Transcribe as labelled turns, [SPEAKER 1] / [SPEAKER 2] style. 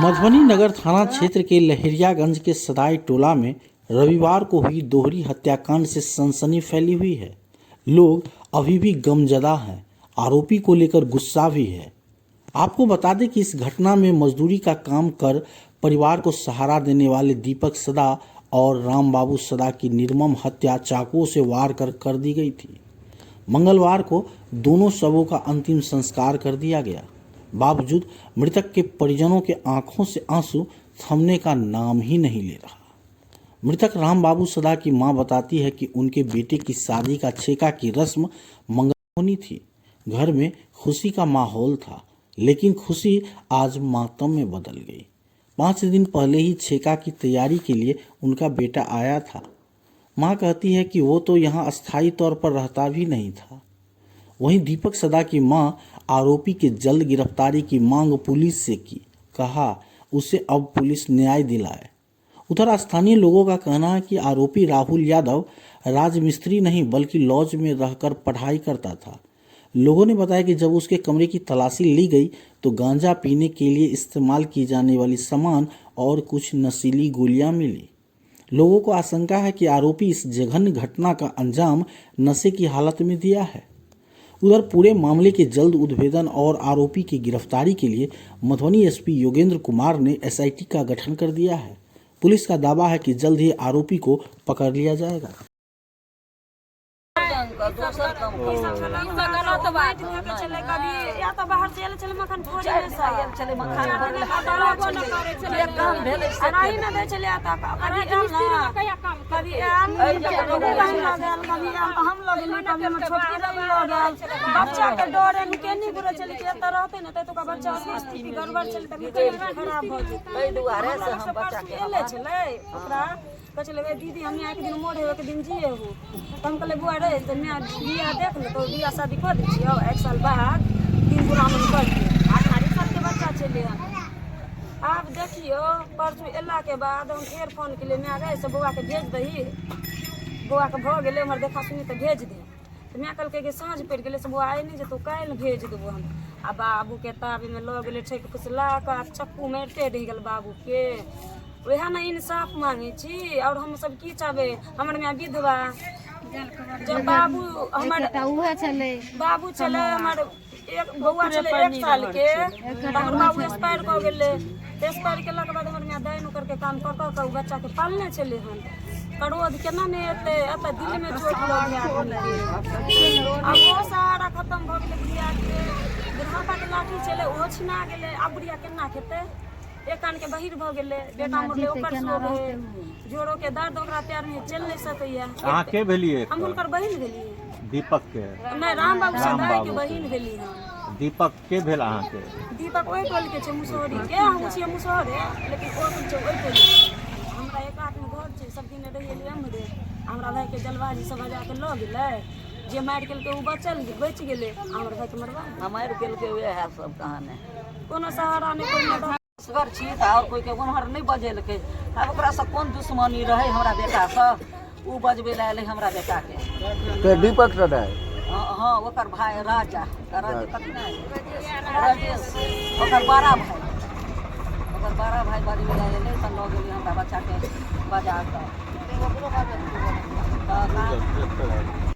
[SPEAKER 1] मधुबनी नगर थाना क्षेत्र के लहेरियागंज के सदाई टोला में रविवार को हुई दोहरी हत्याकांड से सनसनी फैली हुई है। लोग अभी भी गमजदा हैं। आरोपी को लेकर गुस्सा भी है। आपको बता दें कि इस घटना में मजदूरी का काम कर परिवार को सहारा देने वाले दीपक सदा और रामबाबू सदा की निर्मम हत्या चाकुओं से वार कर दी गई थी। मंगलवार को दोनों शवों का अंतिम संस्कार कर दिया गया। बावजूद मृतक के परिजनों के आंखों से आंसू थमने का नाम ही नहीं ले रहा। मृतक रामबाबू सदा की मां बताती है कि उनके बेटे की शादी का छेका की रस्म मंगल होनी थी। घर में खुशी का माहौल था, लेकिन खुशी आज मातम में बदल गई। 5 दिन पहले ही छेका की तैयारी के लिए उनका बेटा आया था। मां कहती है कि वो तो यहाँ अस्थायी तौर पर रहता भी नहीं था। वहीं दीपक सदा की मां आरोपी के जल्द गिरफ्तारी की मांग पुलिस से की। कहा उसे अब पुलिस न्याय दिलाए। उधर स्थानीय लोगों का कहना है कि आरोपी राहुल यादव राजमिस्त्री नहीं बल्कि लॉज में रहकर पढ़ाई करता था। लोगों ने बताया कि जब उसके कमरे की तलाशी ली गई तो गांजा पीने के लिए इस्तेमाल की जाने वाली सामान और कुछ नशीली गोलियां मिली। लोगों को आशंका है कि आरोपी इस जघन्य घटना का अंजाम नशे की हालत में दिया है। उधर पूरे मामले के जल्द उद्भेदन और आरोपी की गिरफ्तारी के लिए मधुबनी एसपी योगेंद्र कुमार ने एसआईटी का गठन कर दिया है। पुलिस का दावा है कि जल्द ही आरोपी को पकड़ लिया जाएगा।
[SPEAKER 2] गलत बात चले कभी या तो बाहर जेल चले मखन फोड़े में चले मखन काम भेले नहीं ना दे चले आता कभी हम लोग छोटी रही लोग बच्चा के डरे में केनी बुरे चले के त रहते न त तो का बच्चा स्थिति गड़बड़ चले त खराब हो जेते दुआरे से हम बच्चा के ले चले ओकरा चले दीदी हम एक दिन मोड़ है एक दिन जिए हो तो हम कहले बुआ रे तो मैं बिया देख ले तो बिया शादी कर दी छियो 1 साल बाद 3 गुना में कर दिए 18 साल के बच्चा चले आप देखियो परसों एला के बाद हम एयरफोन के लिए मैं गए से बुआ के भेज दही बुआ के भ गेले हमर देखा सुनी तो भेज दे तो मैं कल के साँझ पड़ गेले से बुआ आए नहीं जे तो काल भेज देबो हम आ बाबू के ताबे में ल गेले ठेक कुसला का चक्कू मारते रह गेल बाबू के वह ना इंसाफ मांगे छी और हम सब की चाहे हमर में विधवा जब बाबू हमर बाबू चले हमर एक बउआ चले 1 साल के हमर बाबू एक्सपायर हो गेले एक्सपायर केला के बाद हमर में दैन करके काम कर बच्चा के पालने चले हम करोध केना ने एते एत दिल में चोट लग गया अब वो सारा खत्म हो गेले बुढ़िया के बुढ़ापा के लाठी चले ओ छिना गेले अब बुढ़िया केना खेते एक कान के बहिर भ गेले बेटा मरले ओकर सो गए जोड़ो के दर्द ओकरा पैर में चल नहीं सकैया
[SPEAKER 3] अहाँ के भेलिए
[SPEAKER 2] हम उनकर बहिन भेलिए
[SPEAKER 3] दीपक के
[SPEAKER 2] नहीं रामबाबू सदाई के बहिन भेली हम
[SPEAKER 3] दीपक के भेल अहाँ के
[SPEAKER 2] दीपक ओइ टोल के छै मुसहरी के हम छियै मुसहरे लेकिन ओ छै ओइ टोल हमरा एक आठ में घर छै सब दिन रहिए हमरे हमरा भाई के जलवाजी सब बजा के ल गेलै जे मार गेल के उ बच गेले हमर भाई के मरवा
[SPEAKER 4] मार गेल के वह है सब कहानी
[SPEAKER 2] कोनो सहारा नहीं कोई
[SPEAKER 4] असगर छी और कोई के उम्हर नहीं बजेलकै अब ओकरा से कोन दुश्मनी रहे हमरा बेटा से उ बजबे ला एलै हमरा बेटा के
[SPEAKER 3] दीपक सदाई
[SPEAKER 4] हां ओकर भाई राजा कथि नहीं राजेश ओकर बड़ा भाई बजबे ला एलै त ल गेलै हमरा बच्चा के बजा के